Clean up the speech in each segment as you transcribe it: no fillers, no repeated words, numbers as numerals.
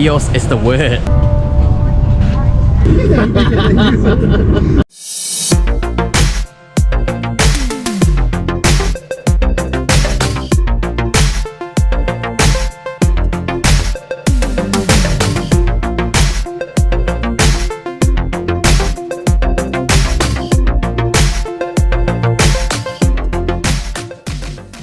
Chaos is the word.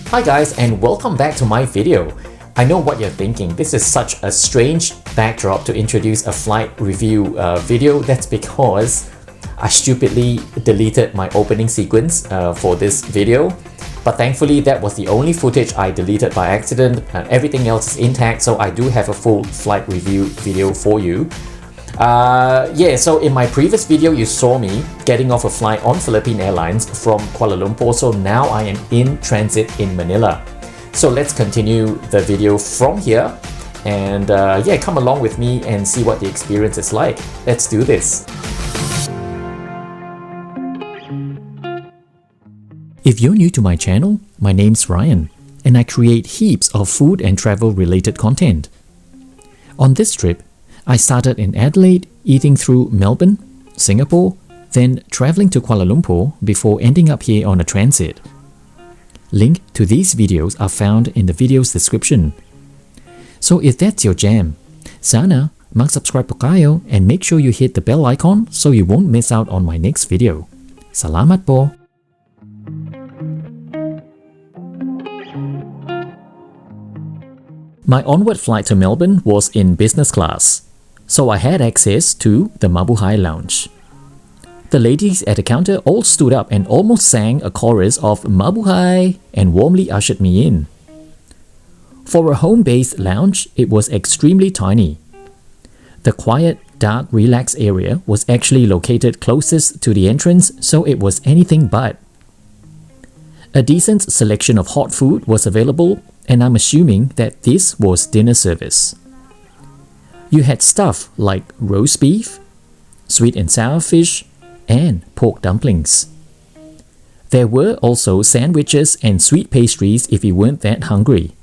Hi guys, and welcome back to my video. I know what you're thinking. This is such a strange backdrop to introduce a flight review video. That's because I stupidly deleted my opening sequence for this video. But thankfully that was the only footage I deleted by accident. Everything else is intact, so I do have a full flight review video for you. So in my previous video you saw me getting off a flight on Philippine Airlines from Kuala Lumpur, so now I am in transit in Manila. So let's continue the video from here and come along with me and see what the experience is like. Let's do this. If you're new to my channel, my name's Ryan and I create heaps of food and travel related content. On this trip, I started in Adelaide, eating through Melbourne, Singapore, then traveling to Kuala Lumpur before ending up here on a transit. Link to these videos are found in the video's description. So if that's your jam, sana mag-subscribe po kayo and make sure you hit the bell icon so you won't miss out on my next video. Salamat po! My onward flight to Melbourne was in business class, so I had access to the Mabuhay lounge. The ladies at the counter all stood up and almost sang a chorus of Mabuhay and warmly ushered me in. For a home-based lounge, it was extremely tiny. The quiet, dark, relaxed area was actually located closest to the entrance, so it was anything but. A decent selection of hot food was available, and I'm assuming that this was dinner service. You had stuff like roast beef, sweet and sour fish, and pork dumplings. There were also sandwiches and sweet pastries if you weren't that hungry.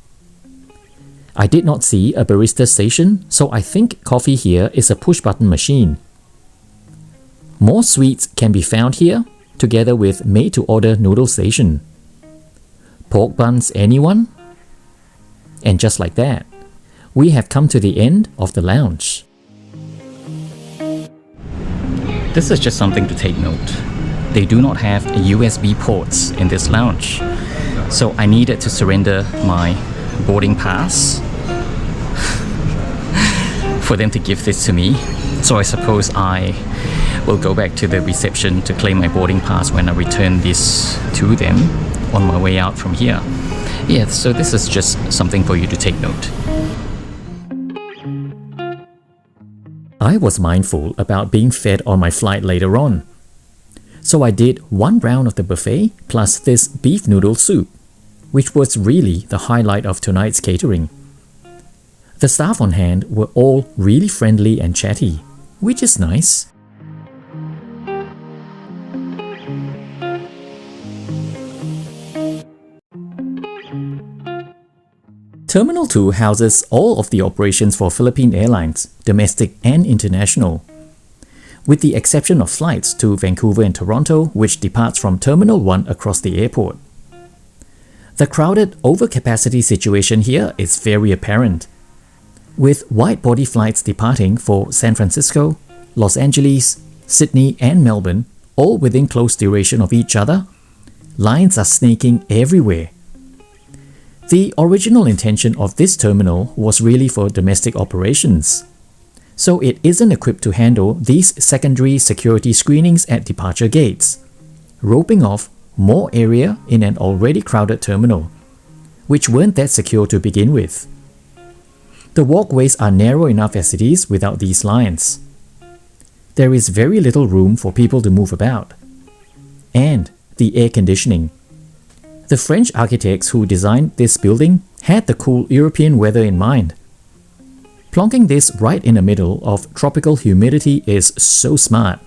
I did not see a barista station, so I think coffee here is a push-button machine. More sweets can be found here, together with made-to-order noodle station. Pork buns, anyone? And just like that, we have come to the end of the lounge. This is just something to take note. They do not have USB ports in this lounge, so I needed to surrender my boarding pass for them to give this to me. So I suppose I will go back to the reception to claim my boarding pass when I return this to them on my way out from here. Yeah, so this is just something for you to take note. I was mindful about being fed on my flight later on. So I did one round of the buffet plus this beef noodle soup, which was really the highlight of tonight's catering. The staff on hand were all really friendly and chatty, which is nice. Terminal 2 houses all of the operations for Philippine Airlines, domestic and international, with the exception of flights to Vancouver and Toronto, which departs from Terminal 1 across the airport. The crowded overcapacity situation here is very apparent, with wide-body flights departing for San Francisco, Los Angeles, Sydney and Melbourne, all within close duration of each other. Lines are snaking everywhere. The original intention of this terminal was really for domestic operations, so it isn't equipped to handle these secondary security screenings at departure gates, roping off more area in an already crowded terminal, which weren't that secure to begin with. The walkways are narrow enough as it is without these lines. There is very little room for people to move about. And the air conditioning. The French architects who designed this building had the cool European weather in mind. Plonking this right in the middle of tropical humidity is so smart.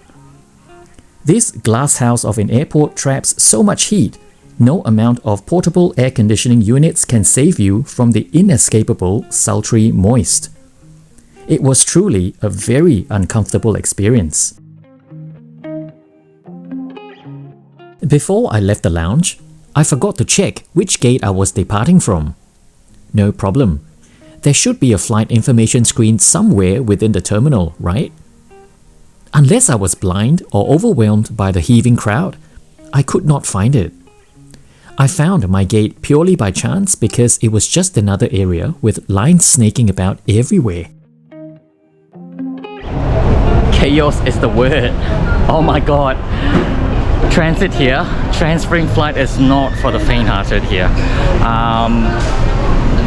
This glass house of an airport traps so much heat, no amount of portable air conditioning units can save you from the inescapable sultry moist. It was truly a very uncomfortable experience. Before I left the lounge, I forgot to check which gate I was departing from. No problem. There should be a flight information screen somewhere within the terminal, right? Unless I was blind or overwhelmed by the heaving crowd, I could not find it. I found my gate purely by chance because it was just another area with lines snaking about everywhere. Chaos is the word. Oh my god. Transit here, transferring flight is not for the faint-hearted here.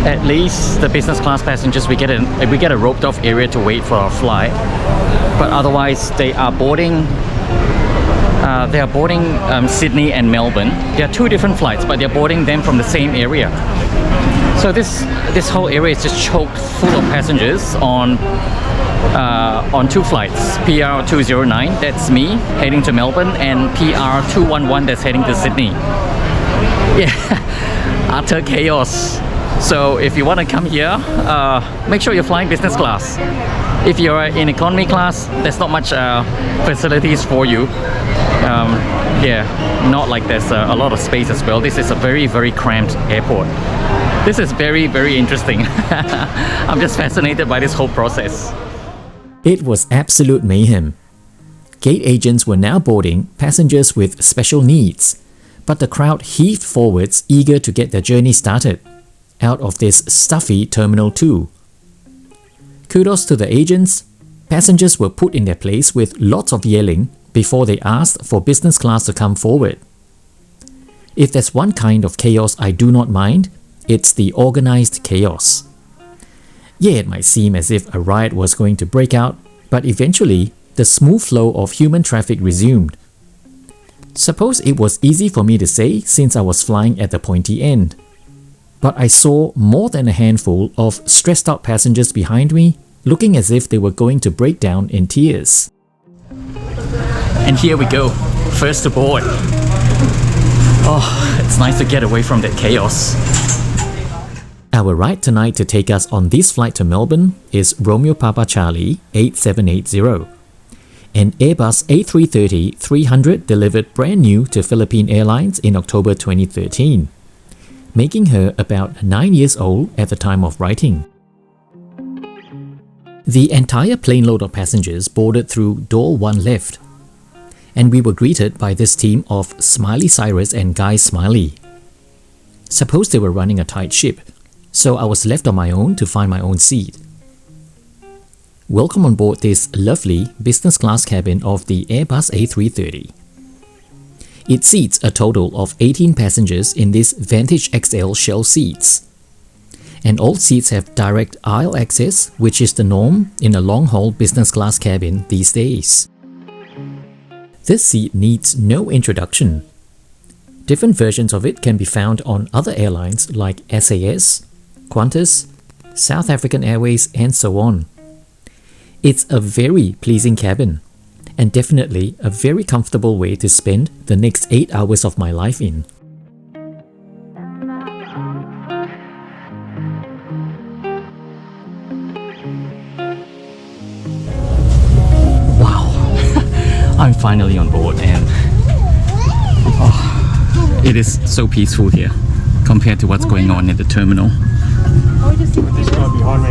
At least the business class passengers, we get a roped off area to wait for our flight. But otherwise, they are boarding Sydney and Melbourne. There are two different flights, but they're boarding them from the same area. So this whole area is just choked full of passengers on two flights. PR 209, that's me heading to Melbourne, and PR 211 that's heading to Sydney. Yeah, utter chaos. So if you want to come here, make sure you're flying business class. If you're in economy class, there's not much facilities for you. Yeah, not like there's a lot of space as well. This is a very, very cramped airport. This is very, very interesting. I'm just fascinated by this whole process. It was absolute mayhem. Gate agents were now boarding passengers with special needs, but the crowd heaved forwards eager to get their journey started out of this stuffy Terminal 2. Kudos to the agents. Passengers were put in their place with lots of yelling before they asked for business class to come forward. If there's one kind of chaos I do not mind, it's the organized chaos. Yeah, it might seem as if a riot was going to break out, but eventually, the smooth flow of human traffic resumed. Suppose it was easy for me to say since I was flying at the pointy end. But I saw more than a handful of stressed out passengers behind me, looking as if they were going to break down in tears. And here we go, first to board. Oh, it's nice to get away from that chaos. Our ride tonight to take us on this flight to Melbourne is Romeo Papa Charlie 8780, an Airbus A330-300 delivered brand new to Philippine Airlines in October 2013, making her about 9 years old at the time of writing. The entire plane load of passengers boarded through door 1 left, and we were greeted by this team of Smiley Cyrus and Guy Smiley. Suppose they were running a tight ship, so I was left on my own to find my own seat. Welcome on board this lovely business class cabin of the Airbus A330. It seats a total of 18 passengers in these Vantage XL shell seats. And all seats have direct aisle access, which is the norm in a long-haul business class cabin these days. This seat needs no introduction. Different versions of it can be found on other airlines like SAS, Qantas, South African Airways, and so on. It's a very pleasing cabin, and definitely a very comfortable way to spend the next 8 hours of my life in. Wow, I'm finally on board, and it is so peaceful here compared to what's going on in the terminal. This guy behind me.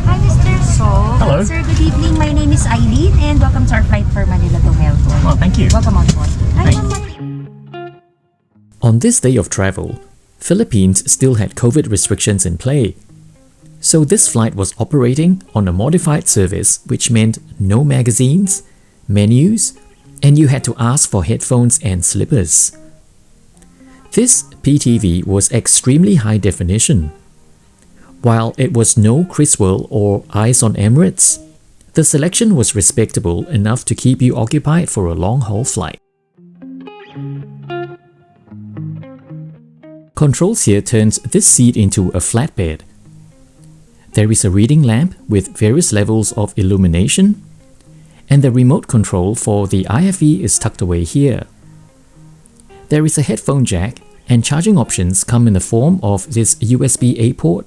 Hi, Mr. So. Hello. Sir, good evening. My name is Eileen and welcome to our flight for Manila to Melbourne. Well, thank you. Welcome on board. Thanks. On this day of travel, Philippines still had COVID restrictions in play. So this flight was operating on a modified service, which meant no magazines, menus, and you had to ask for headphones and slippers. This PTV was extremely high definition. While it was no Criswell or Eyes on Emirates, the selection was respectable enough to keep you occupied for a long-haul flight. Controls here turns this seat into a flatbed. There is a reading lamp with various levels of illumination, and the remote control for the IFE is tucked away here. There is a headphone jack, and charging options come in the form of this USB-A port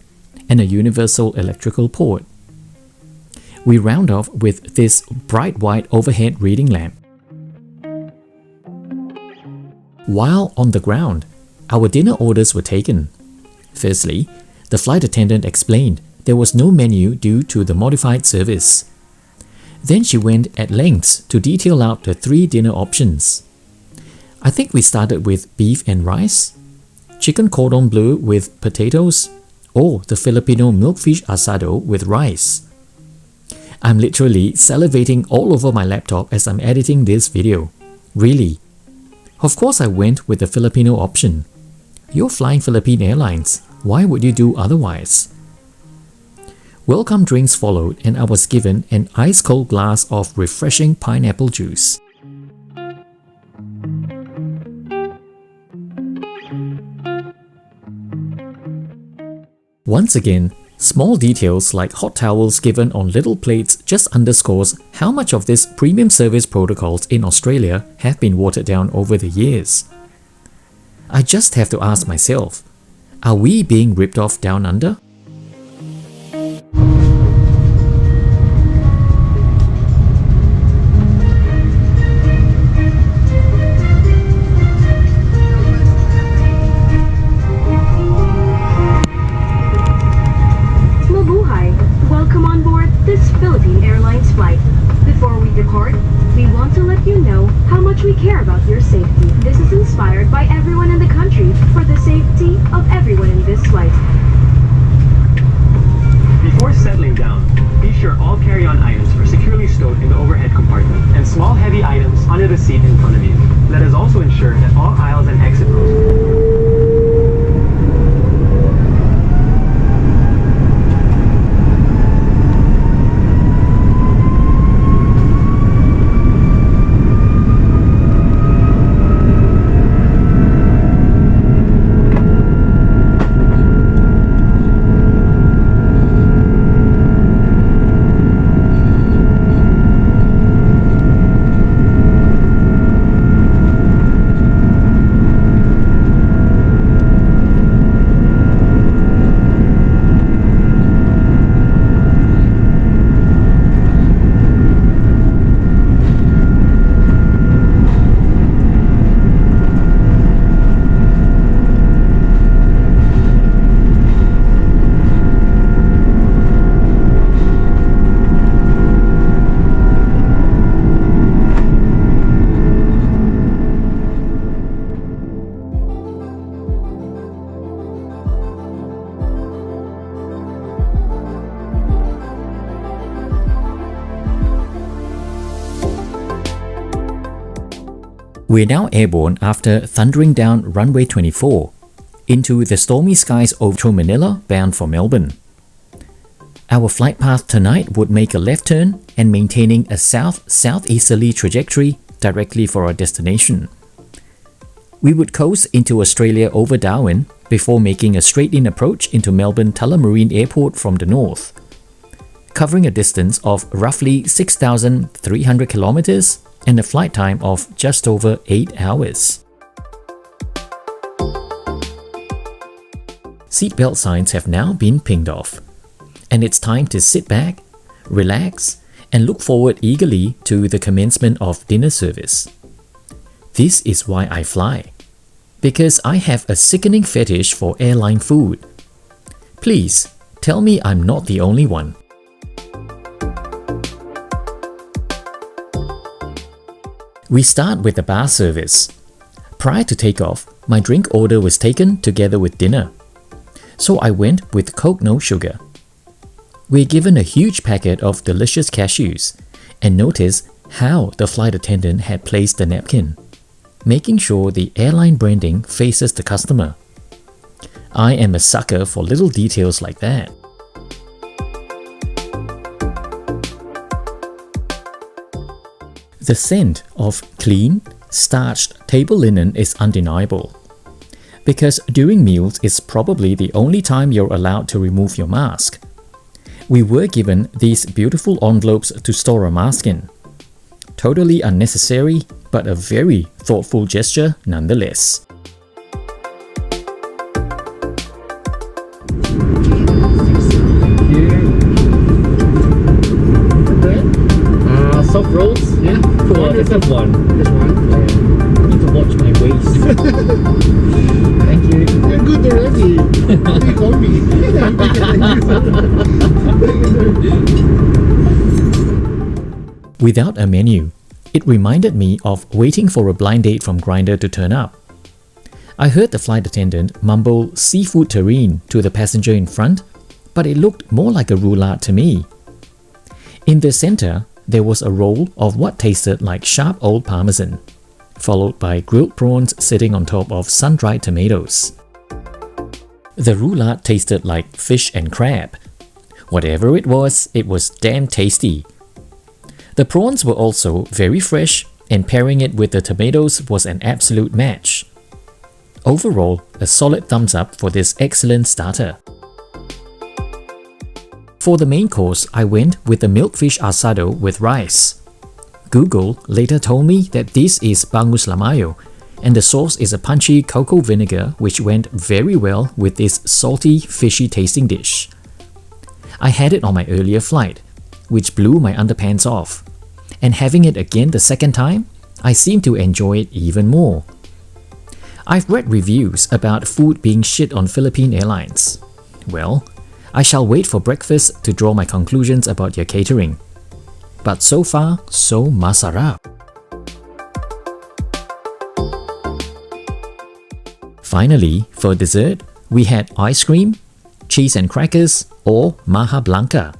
and a universal electrical port. We round off with this bright white overhead reading lamp. While on the ground, our dinner orders were taken. Firstly, the flight attendant explained there was no menu due to the modified service. Then she went at lengths to detail out the 3 dinner options. I think we started with beef and rice, chicken cordon bleu with potatoes, or the Filipino milkfish asado with rice. I'm literally salivating all over my laptop as I'm editing this video. Really. Of course I went with the Filipino option. You're flying Philippine Airlines. Why would you do otherwise? Welcome drinks followed and I was given an ice-cold glass of refreshing pineapple juice. Once again, small details like hot towels given on little plates just underscores how much of this premium service protocols in Australia have been watered down over the years. I just have to ask myself, are we being ripped off down under? Mabuhay! Welcome on board this Philippine Airlines flight. Before we depart, we want to let you know how much we care about your safety. This is inspired by everyone in the country for the safety of everyone in this flight. Before settling down, be sure all carry-on items are securely stowed in the overhead compartment and small heavy items under the seat in front of you. Let us also ensure that all aisles and exit rows We're now airborne after thundering down runway 24 into the stormy skies over Manila bound for Melbourne. Our flight path tonight would make a left turn and maintaining a south-southeasterly trajectory directly for our destination. We would coast into Australia over Darwin before making a straight-in approach into Melbourne Tullamarine Airport from the north, covering a distance of roughly 6,300 kilometers and a flight time of just over 8 hours. Seatbelt signs have now been pinged off, and it's time to sit back, relax, and look forward eagerly to the commencement of dinner service. This is why I fly, because I have a sickening fetish for airline food. Please, tell me I'm not the only one. We start with the bar service. Prior to takeoff, my drink order was taken together with dinner. So I went with Coke no sugar. We're given a huge packet of delicious cashews and notice how the flight attendant had placed the napkin, making sure the airline branding faces the customer. I am a sucker for little details like that. The scent of clean, starched table linen is undeniable, because during meals is probably the only time you're allowed to remove your mask. We were given these beautiful envelopes to store a mask in. Totally unnecessary, but a very thoughtful gesture nonetheless. soft rolls? Yeah. Cool, let's have one. Just one. I need to watch my waist. Thank you. You're good already. You call me. Without a menu, it reminded me of waiting for a blind date from Grindr to turn up. I heard the flight attendant mumble seafood terrine to the passenger in front, but it looked more like a roulade to me. In the center, there was a roll of what tasted like sharp old parmesan, followed by grilled prawns sitting on top of sun-dried tomatoes. The roulade tasted like fish and crab. Whatever it was damn tasty. The prawns were also very fresh, and pairing it with the tomatoes was an absolute match. Overall, a solid thumbs up for this excellent starter. For the main course, I went with the milkfish asado with rice. Google later told me that this is bangus lamayo, and the sauce is a punchy cocoa vinegar which went very well with this salty, fishy tasting dish. I had it on my earlier flight, which blew my underpants off, and having it again the second time, I seem to enjoy it even more. I've read reviews about food being shit on Philippine Airlines. Well, I shall wait for breakfast to draw my conclusions about your catering. But so far, so masarap. Finally, for dessert, we had ice cream, cheese and crackers, or maja blanca.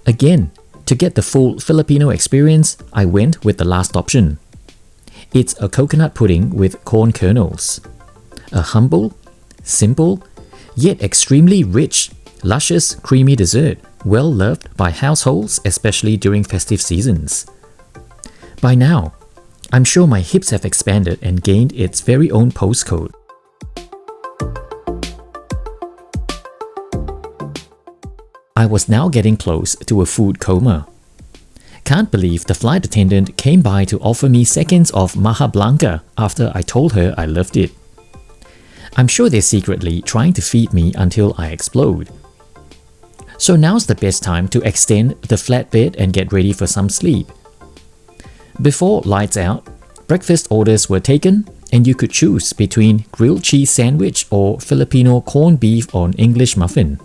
Again, to get the full Filipino experience, I went with the last option. It's a coconut pudding with corn kernels. A humble, simple, yet extremely rich, luscious, creamy dessert, well loved by households, especially during festive seasons. By now, I'm sure my hips have expanded and gained its very own postcode. I was now getting close to a food coma. Can't believe the flight attendant came by to offer me seconds of maja blanca after I told her I loved it. I'm sure they're secretly trying to feed me until I explode. So now's the best time to extend the flatbed and get ready for some sleep. Before lights out, breakfast orders were taken and you could choose between grilled cheese sandwich or Filipino corned beef on English muffin.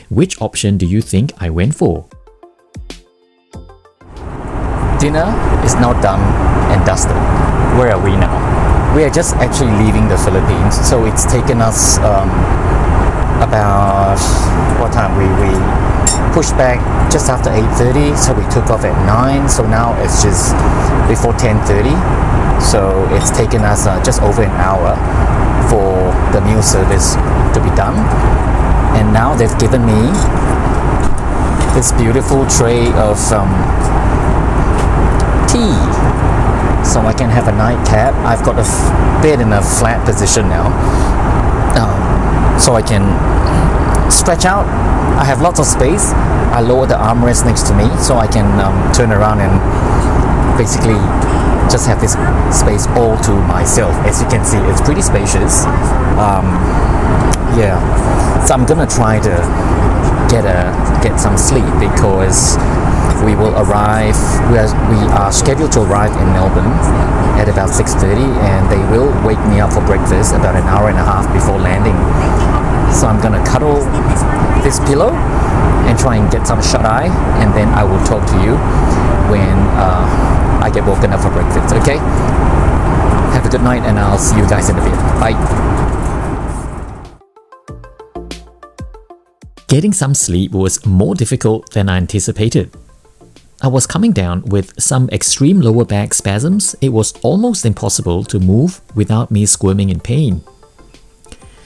Which option do you think I went for? Dinner is now done and dusted. Where are we now? We are just actually leaving the Philippines, so it's taken us about what time? We pushed back just after 8:30, so we took off at 9, so now it's just before 10:30, so it's taken us just over an hour for the meal service to be done. And now they've given me this beautiful tray of tea, so I can have a nightcap. I've got a bed in a flat position now, so I can stretch out. I have lots of space. I lower the armrest next to me so I can turn around and basically just have this space all to myself. As you can see, it's pretty spacious. Yeah, so I'm gonna try to get some sleep because we will arrive. We are scheduled to arrive in Melbourne at about 6:30, and they will wake me up for breakfast about an hour and a half before landing. So I'm gonna cuddle this pillow and try and get some shut-eye, and then I will talk to you when I get woken up for breakfast. Okay? Have a good night, and I'll see you guys in a bit. Bye. Getting some sleep was more difficult than I anticipated. I was coming down with some extreme lower back spasms. It was almost impossible to move without me squirming in pain.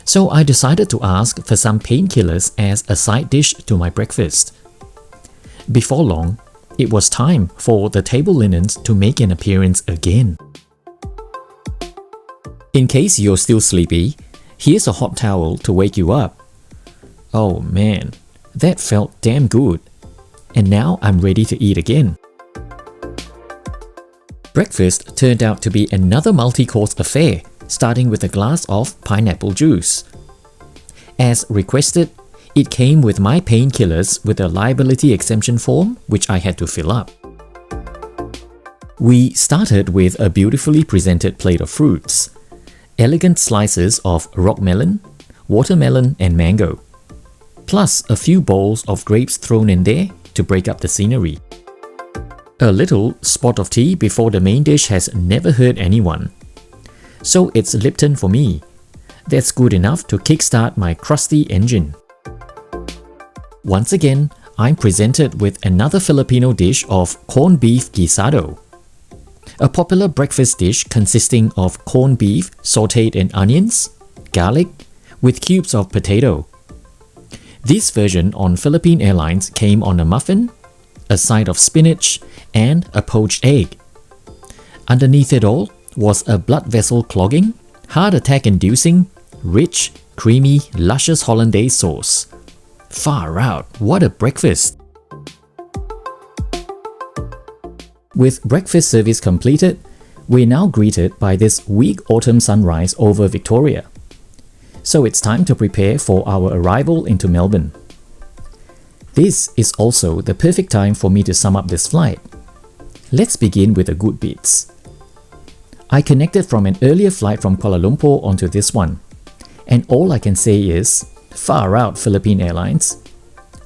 So I decided to ask for some painkillers as a side dish to my breakfast. Before long, it was time for the table linens to make an appearance again. In case you're still sleepy, here's a hot towel to wake you up. Oh man, that felt damn good. And now I'm ready to eat again. Breakfast turned out to be another multi-course affair, starting with a glass of pineapple juice. As requested, it came with my painkillers with a liability exemption form which I had to fill up. We started with a beautifully presented plate of fruits, elegant slices of rock melon, watermelon and mango, plus a few bowls of grapes thrown in there to break up the scenery. A little spot of tea before the main dish has never hurt anyone. So it's Lipton for me. That's good enough to kickstart my crusty engine. Once again, I'm presented with another Filipino dish of corned beef guisado, a popular breakfast dish consisting of corned beef sautéed in onions, garlic, with cubes of potato. This version on Philippine Airlines came on a muffin, a side of spinach, and a poached egg. Underneath it all was a blood vessel clogging, heart attack inducing, rich, creamy, luscious hollandaise sauce. Far out, what a breakfast! With breakfast service completed, we're now greeted by this weak autumn sunrise over Victoria. So it's time to prepare for our arrival into Melbourne. This is also the perfect time for me to sum up this flight. Let's begin with the good bits. I connected from an earlier flight from Kuala Lumpur onto this one, and all I can say is, far out Philippine Airlines.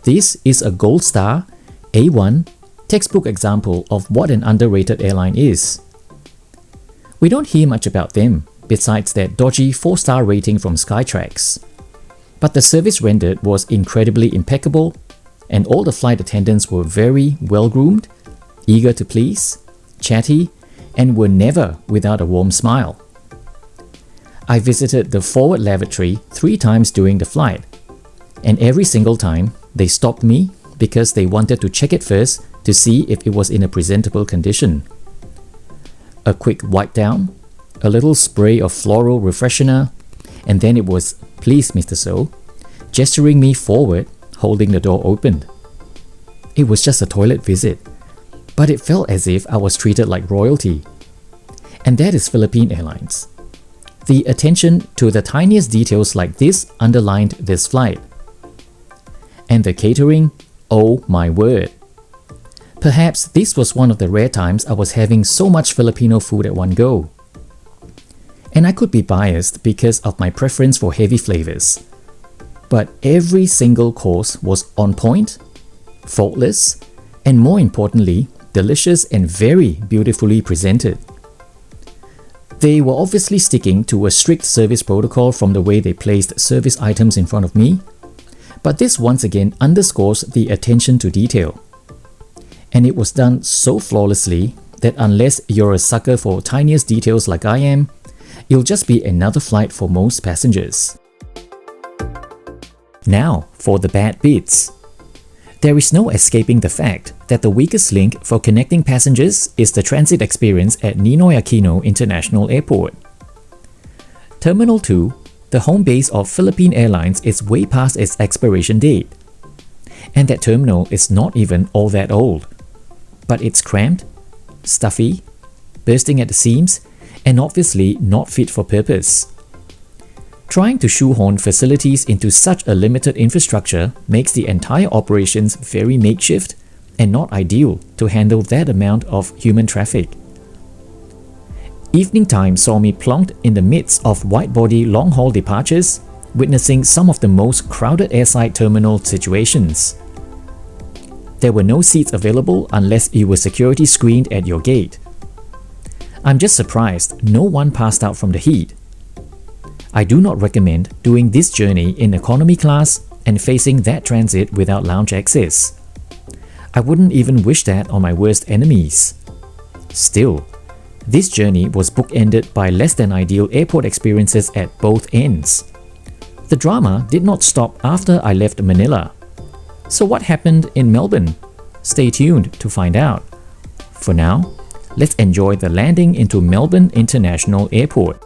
This is a gold star, A1, textbook example of what an underrated airline is. We don't hear much about them, besides that dodgy 4-star rating from Skytrax. But the service rendered was incredibly impeccable, and all the flight attendants were very well-groomed, eager to please, chatty, and were never without a warm smile. I visited the forward lavatory 3 times during the flight, and every single time they stopped me because they wanted to check it first to see if it was in a presentable condition. A quick wipe down, a little spray of floral refreshener, and then it was, "Please, Mr. So," gesturing me forward, holding the door opened. It was just a toilet visit, but it felt as if I was treated like royalty. And that is Philippine Airlines. The attention to the tiniest details like this underlined this flight. And the catering, oh my word. Perhaps this was one of the rare times I was having so much Filipino food at one go. And I could be biased because of my preference for heavy flavors. But every single course was on point, faultless, and more importantly, delicious and very beautifully presented. They were obviously sticking to a strict service protocol from the way they placed service items in front of me, but this once again underscores the attention to detail. And it was done so flawlessly that unless you're a sucker for tiniest details like I am, it'll just be another flight for most passengers. Now for the bad bits. There is no escaping the fact that the weakest link for connecting passengers is the transit experience at Ninoy Aquino International Airport. Terminal 2, the home base of Philippine Airlines, is way past its expiration date. And that terminal is not even all that old. But it's cramped, stuffy, bursting at the seams, and obviously not fit for purpose. Trying to shoehorn facilities into such a limited infrastructure makes the entire operations very makeshift and not ideal to handle that amount of human traffic. Evening time saw me plonked in the midst of wide-body long-haul departures, witnessing some of the most crowded airside terminal situations. There were no seats available unless you were security screened at your gate. I'm just surprised no one passed out from the heat. I do not recommend doing this journey in economy class and facing that transit without lounge access. I wouldn't even wish that on my worst enemies. Still, this journey was bookended by less than ideal airport experiences at both ends. The drama did not stop after I left Manila. So what happened in Melbourne? Stay tuned to find out. For now, let's enjoy the landing into Melbourne International Airport.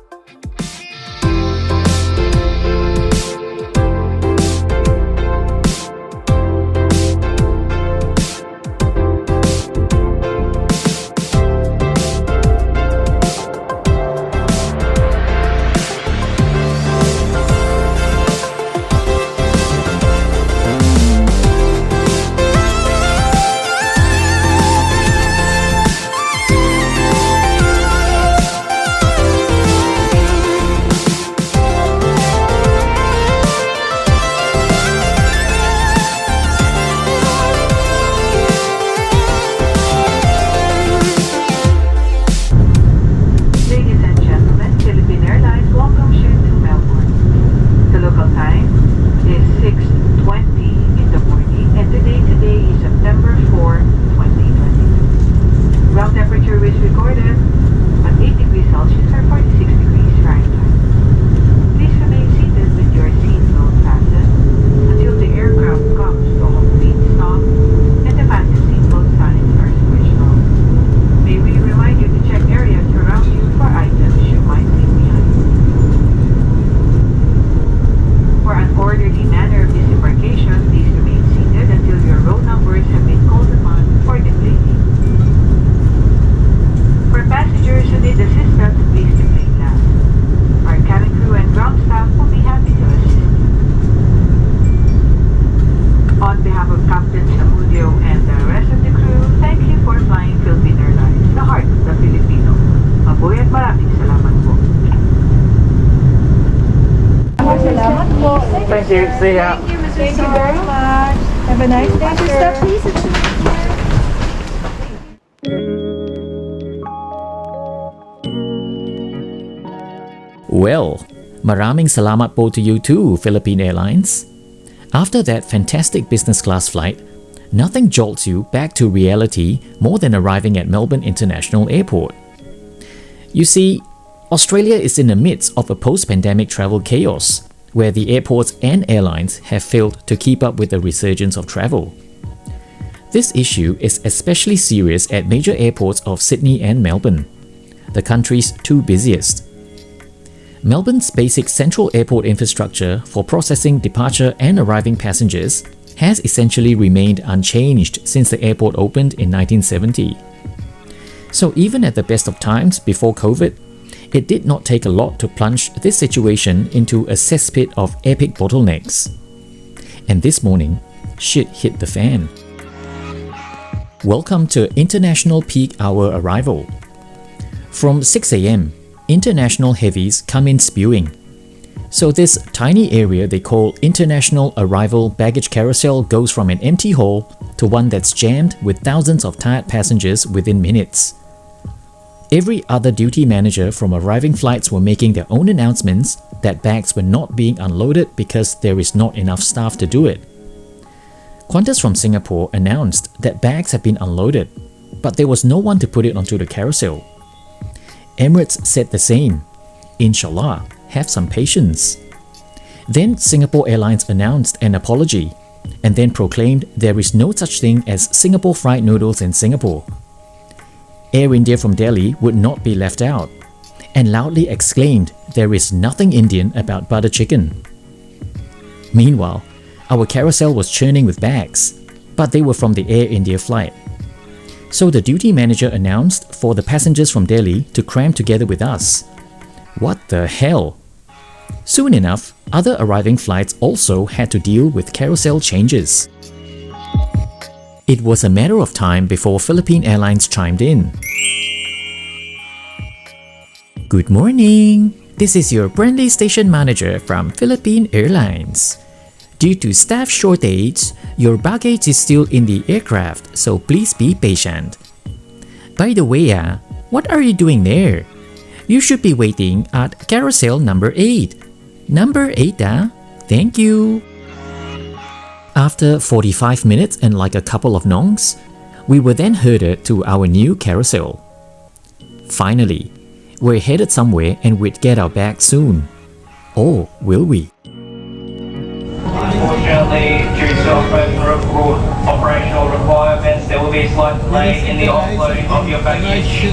Thank you. See ya. Thank you, Mr. Thank you very much. Have a nice day, sir. Please. Well, maraming salamat po to you too, Philippine Airlines. After that fantastic business class flight, nothing jolts you back to reality more than arriving at Melbourne International Airport. You see, Australia is in the midst of a post-pandemic travel chaos, where the airports and airlines have failed to keep up with the resurgence of travel. This issue is especially serious at major airports of Sydney and Melbourne, the country's two busiest. Melbourne's basic central airport infrastructure for processing departure and arriving passengers has essentially remained unchanged since the airport opened in 1970. So even at the best of times before COVID, it did not take a lot to plunge this situation into a cesspit of epic bottlenecks. And this morning, shit hit the fan. Welcome to International Peak Hour arrival. From 6 AM, international heavies come in spewing. So this tiny area they call International Arrival Baggage Carousel goes from an empty hall to one that's jammed with thousands of tired passengers within minutes. Every other duty manager from arriving flights were making their own announcements that bags were not being unloaded because there is not enough staff to do it. Qantas from Singapore announced that bags had been unloaded, but there was no one to put it onto the carousel. Emirates said the same. Inshallah, have some patience. Then Singapore Airlines announced an apology and then proclaimed there is no such thing as Singapore fried noodles in Singapore. Air India from Delhi would not be left out and loudly exclaimed there is nothing Indian about butter chicken. Meanwhile, our carousel was churning with bags, but they were from the Air India flight. So the duty manager announced for the passengers from Delhi to cram together with us. What the hell? Soon enough, other arriving flights also had to deal with carousel changes. It was a matter of time before Philippine Airlines chimed in. Good morning! This is your friendly station manager from Philippine Airlines. Due to staff shortage, your baggage is still in the aircraft, so please be patient. By the way, what are you doing there? You should be waiting at carousel number 8. Number 8, Thank you. After 45 minutes and like a couple of nongs, we were then herded to our new carousel. Finally, we're headed somewhere and we'd get our bags soon. Or will we? Unfortunately, due to operational requirements, there will be a slight delay in the offloading of your baggage.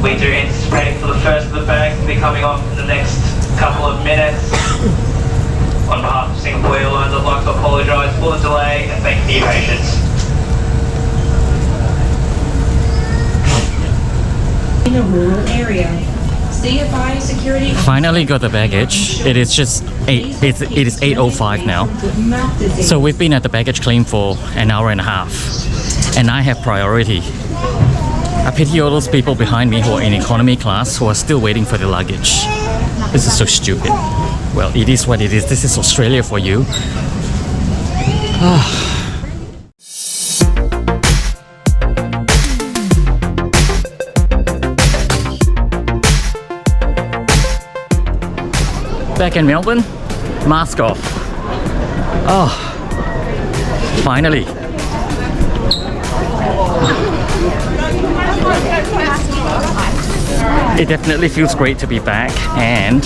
We do anticipate for the first of the bags to be coming off in the next couple of minutes. On behalf of Singapore Airlines, I'd like to apologise for the delay and thank you for your patience. In a rural area. CFI security. Finally got the baggage. It is just it is 8:05 now. So we've been at the baggage claim for an hour and a half, and I have priority. I pity all those people behind me who are in economy class who are still waiting for their luggage. This is so stupid. Well, it is what it is. This is Australia for you. Back in Melbourne, mask off. Oh, finally. It definitely feels great to be back and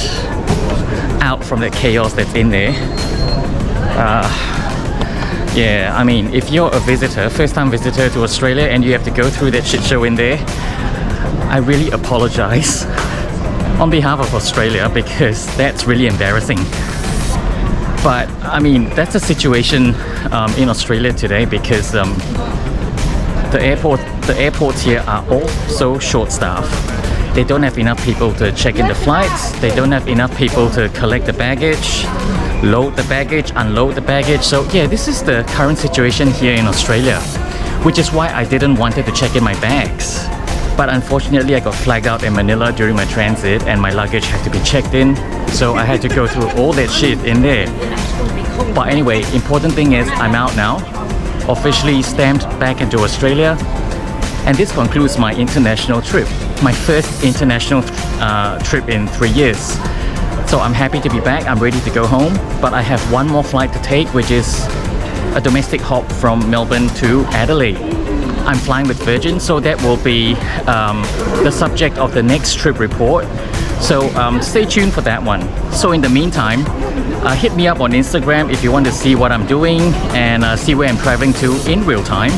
out from the chaos that's in there. Yeah, I mean, if you're a visitor, first-time visitor to Australia and you have to go through that shit show in there, I really apologize on behalf of Australia because that's really embarrassing. But I mean, that's the situation in Australia today because the airports here are all so short-staffed. They don't have enough people to check in the flights. They don't have enough people to collect the baggage, load the baggage, unload the baggage. So yeah, this is the current situation here in Australia, which is why I didn't want to check in my bags. But unfortunately I got flagged out in Manila during my transit and my luggage had to be checked in, so I had to go through all that shit in there. But anyway, important thing is I'm out now, officially stamped back into Australia, and this concludes my international trip, my first international trip in 3 years. So I'm happy to be back, I'm ready to go home, but I have one more flight to take, which is a domestic hop from Melbourne to Adelaide. I'm flying with Virgin, so that will be the subject of the next trip report. So stay tuned for that one. So in the meantime, hit me up on Instagram if you want to see what I'm doing and see where I'm traveling to in real time.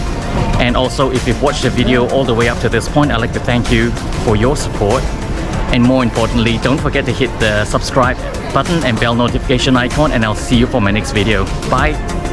And also, if you've watched the video all the way up to this point, I'd like to thank you for your support. And more importantly, don't forget to hit the subscribe button and bell notification icon, and I'll see you for my next video. Bye!